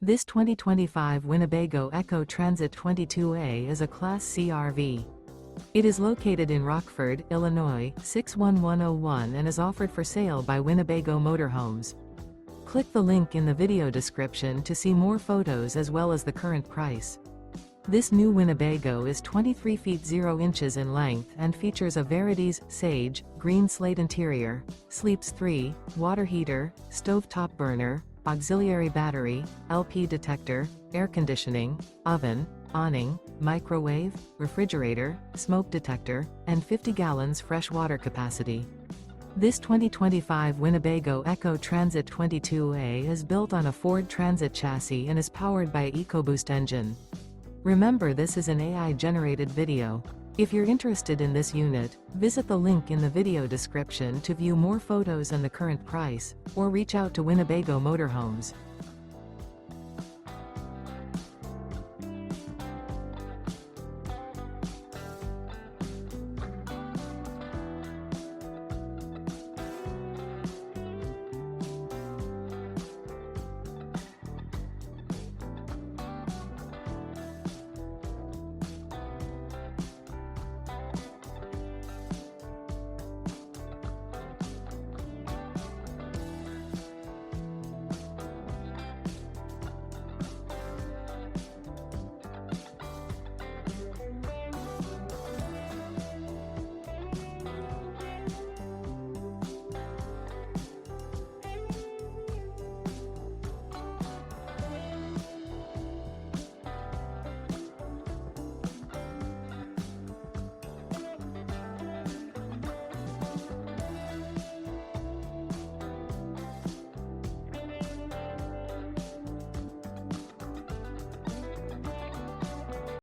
This 2025 Winnebago Ekko Transit 22A is a Class C RV. It is located in Rockford, Illinois, 61101 and is offered for sale by Winnebago Motorhomes. Click the link in the video description to see more photos as well as the current price. This new Winnebago is 23 feet 0 inches in length and features a Verities Sage green slate interior, sleeps 3, water heater, stove top burner, auxiliary battery, LP detector, air conditioning, oven, awning, microwave, refrigerator, smoke detector, and 50 gallons fresh water capacity. This 2025 Winnebago Ekko Transit 22A is built on a Ford Transit chassis and is powered by an EcoBoost engine. Remember, this is an AI-generated video. If you're interested in this unit, visit the link in the video description to view more photos and the current price, or reach out to Winnebago Motorhomes.